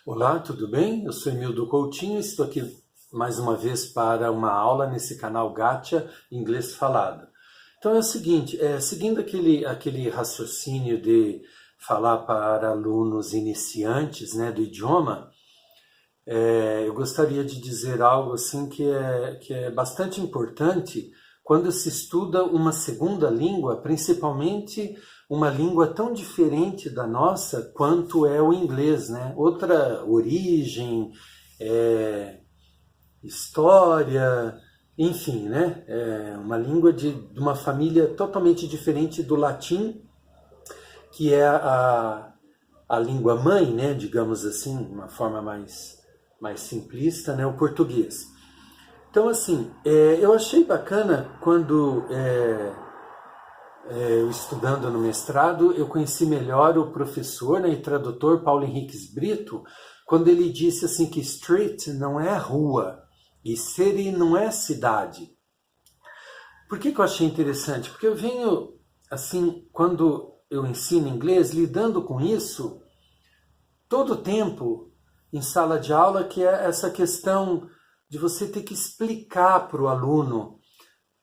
Olá, tudo bem? Eu sou Emildo Coutinho e estou aqui mais uma vez para uma aula nesse canal Gacha Inglês Falado. Então é o seguinte, seguindo aquele raciocínio de falar para alunos iniciantes, né, do idioma, eu gostaria de dizer algo assim que é bastante importante quando se estuda uma segunda língua, principalmente uma língua tão diferente da nossa quanto é o inglês, né? Outra origem, história, enfim, né? Uma língua de uma família totalmente diferente do latim, que é a língua mãe, né? Digamos assim, uma forma mais simplista, né? O português. Então, assim, eu achei bacana quando, eu estudando no mestrado, eu conheci melhor o professor, né, e tradutor Paulo Henriques Brito, quando ele disse assim que street não é rua e city não é cidade. Por que eu achei interessante? Porque eu venho, assim, quando eu ensino inglês, lidando com isso todo o tempo em sala de aula, que é essa questão de você ter que explicar para o aluno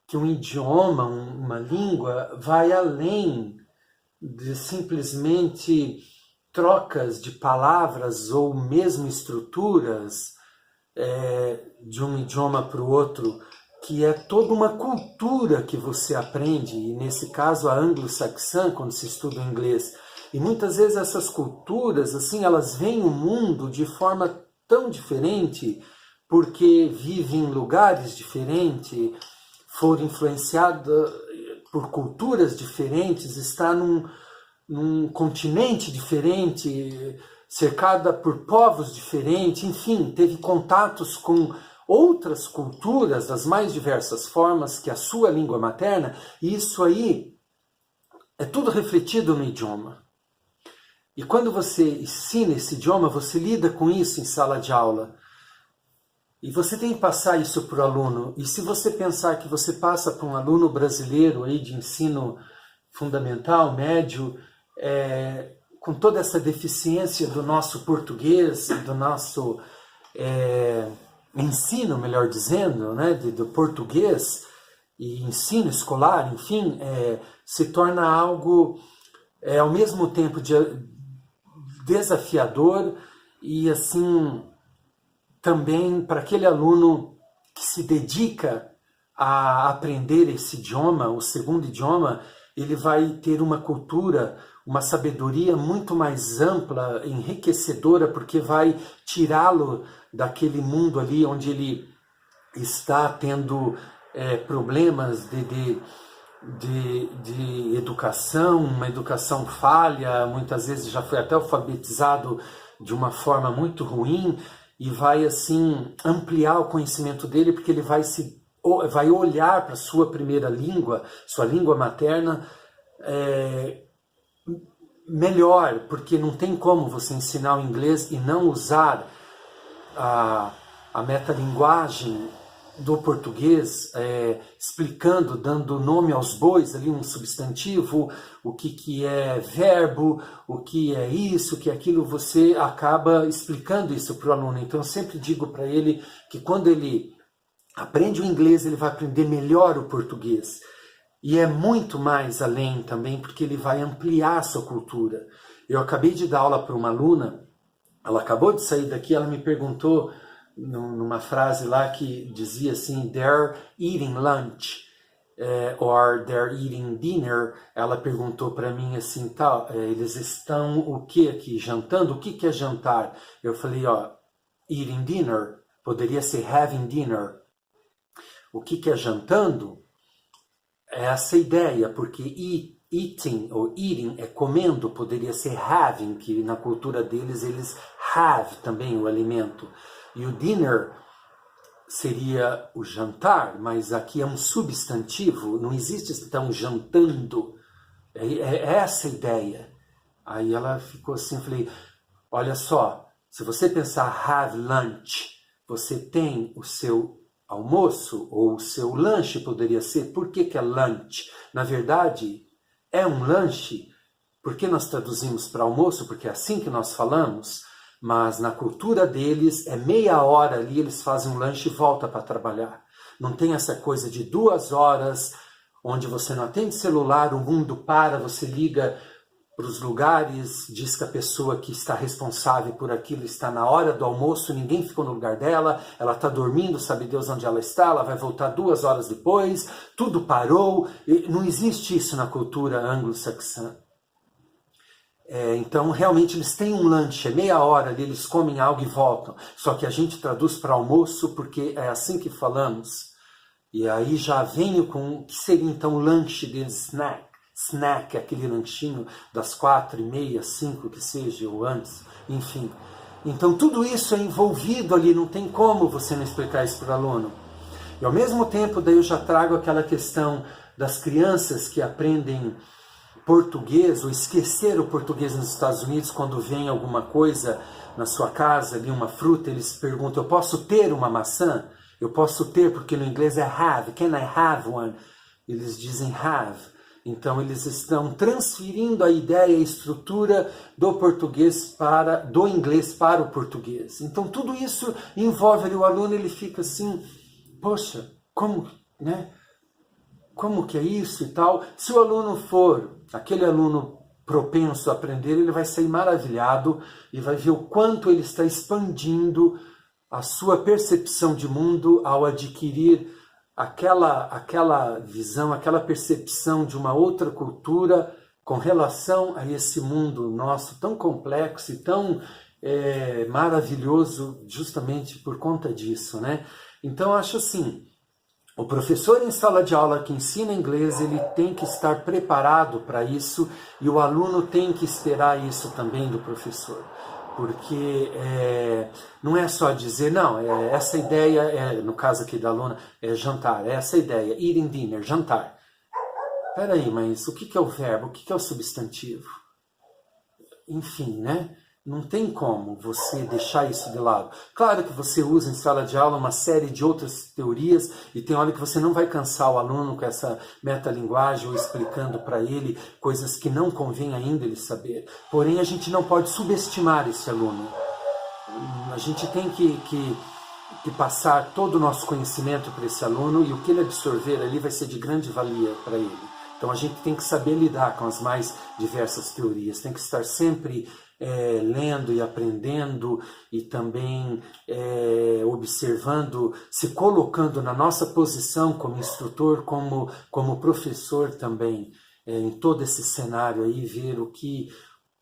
que um idioma, uma língua, vai além de simplesmente trocas de palavras ou mesmo estruturas de um idioma para o outro, que é toda uma cultura que você aprende, e nesse caso a anglo-saxã, quando se estuda o inglês. E muitas vezes essas culturas, assim, elas veem o mundo de forma tão diferente, porque vivem em lugares diferentes, foram influenciadas por culturas diferentes, está num continente diferente, cercada por povos diferentes, enfim, teve contatos com outras culturas das mais diversas formas que a sua língua materna, e isso aí é tudo refletido no idioma. E quando você ensina esse idioma, você lida com isso em sala de aula. E você tem que passar isso para o aluno. E se você pensar que você passa para um aluno brasileiro aí de ensino fundamental, médio, com toda essa deficiência do nosso português, do nosso ensino, melhor dizendo, né, do português e ensino escolar, enfim, se torna algo ao mesmo tempo desafiador e assim também para aquele aluno que se dedica a aprender esse idioma, o segundo idioma, ele vai ter uma cultura, uma sabedoria muito mais ampla, enriquecedora, porque vai tirá-lo daquele mundo ali onde ele está tendo problemas de educação, uma educação falha, muitas vezes já foi até alfabetizado de uma forma muito ruim, e vai assim ampliar o conhecimento dele, porque ele vai olhar para a sua primeira língua, sua língua materna, melhor, porque não tem como você ensinar o inglês e não usar a metalinguagem do português, explicando, dando nome aos bois, ali um substantivo, o que é verbo, o que é isso, o que é aquilo, você acaba explicando isso para o aluno. Então eu sempre digo para ele que quando ele aprende o inglês, ele vai aprender melhor o português. E é muito mais além também, porque ele vai ampliar a sua cultura. Eu acabei de dar aula para uma aluna, ela acabou de sair daqui, ela me perguntou numa frase lá que dizia assim, they're eating lunch, or they're eating dinner. Ela perguntou para mim assim, eles estão o que aqui? Jantando? O que é jantar? Eu falei, eating dinner, poderia ser having dinner. O que é jantando? É essa ideia, porque eating ou eating é comendo, poderia ser having, que na cultura deles eles have também o alimento. E o dinner seria o jantar, mas aqui é um substantivo, não existe então jantando. É essa a ideia. Aí ela ficou assim, eu falei, olha só, se você pensar have lunch, você tem o seu almoço, ou o seu lanche poderia ser. Por que é lunch? Na verdade, é um lanche. Por que nós traduzimos para almoço? Porque é assim que nós falamos. Mas na cultura deles, é meia hora ali, eles fazem um lanche e voltam para trabalhar. Não tem essa coisa de 2 horas, onde você não atende celular, o mundo para, você liga para os lugares, diz que a pessoa que está responsável por aquilo está na hora do almoço, ninguém ficou no lugar dela, ela está dormindo, sabe Deus onde ela está, ela vai voltar 2 horas depois, tudo parou. Não existe isso na cultura anglo-saxã. Então, realmente, eles têm um lanche, é meia hora ali, eles comem algo e voltam. Só que a gente traduz para almoço, porque é assim que falamos. E aí já venho com o que seria então o lanche deles, snack. Snack, aquele lanchinho das 4h30, 5 que seja, ou antes, enfim. Então, tudo isso é envolvido ali, não tem como você não explicar isso para o aluno. E ao mesmo tempo, daí eu já trago aquela questão das crianças que aprendem português, ou esquecer o português nos Estados Unidos, quando vem alguma coisa na sua casa, ali uma fruta, eles perguntam, eu posso ter uma maçã? Eu posso ter, porque no inglês é have, can I have one? Eles dizem have. Então eles estão transferindo a ideia, a estrutura do português do inglês para o português. Então tudo isso envolve ali o aluno, ele fica assim, poxa, como, né? Como que é isso e tal? Se o aluno for aquele aluno propenso a aprender, ele vai sair maravilhado e vai ver o quanto ele está expandindo a sua percepção de mundo ao adquirir aquela visão, aquela percepção de uma outra cultura com relação a esse mundo nosso tão complexo e tão maravilhoso justamente por conta disso, né? Então, acho assim, o professor em sala de aula que ensina inglês, ele tem que estar preparado para isso e o aluno tem que esperar isso também do professor. Porque não é só dizer, não, essa ideia, no caso aqui da aluna, é jantar, essa ideia, eating dinner, jantar. Peraí, mas o que é o verbo, o que é o substantivo? Enfim, né? Não tem como você deixar isso de lado. Claro que você usa em sala de aula uma série de outras teorias e tem hora que você não vai cansar o aluno com essa metalinguagem ou explicando para ele coisas que não convém ainda ele saber. Porém, a gente não pode subestimar esse aluno. A gente tem que passar todo o nosso conhecimento para esse aluno e o que ele absorver ali vai ser de grande valia para ele. Então a gente tem que saber lidar com as mais diversas teorias, tem que estar sempre lendo e aprendendo e também observando, se colocando na nossa posição como instrutor, como professor também, em todo esse cenário aí, ver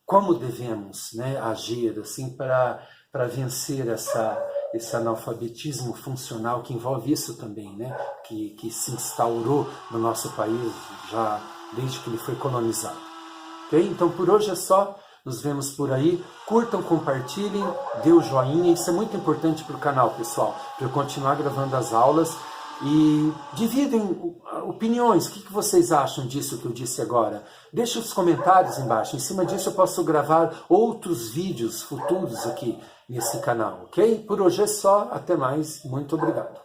como devemos, né, agir assim, para vencer esse analfabetismo funcional que envolve isso também, né, que se instaurou no nosso país já desde que ele foi colonizado. Ok? Então por hoje é só. Nos vemos por aí. Curtam, compartilhem, dê o joinha. Isso é muito importante para o canal, pessoal, para eu continuar gravando as aulas. E dividem opiniões. O que vocês acham disso que eu disse agora? Deixe os comentários embaixo. Em cima disso eu posso gravar outros vídeos futuros aqui nesse canal, ok? Por hoje é só. Até mais. Muito obrigado.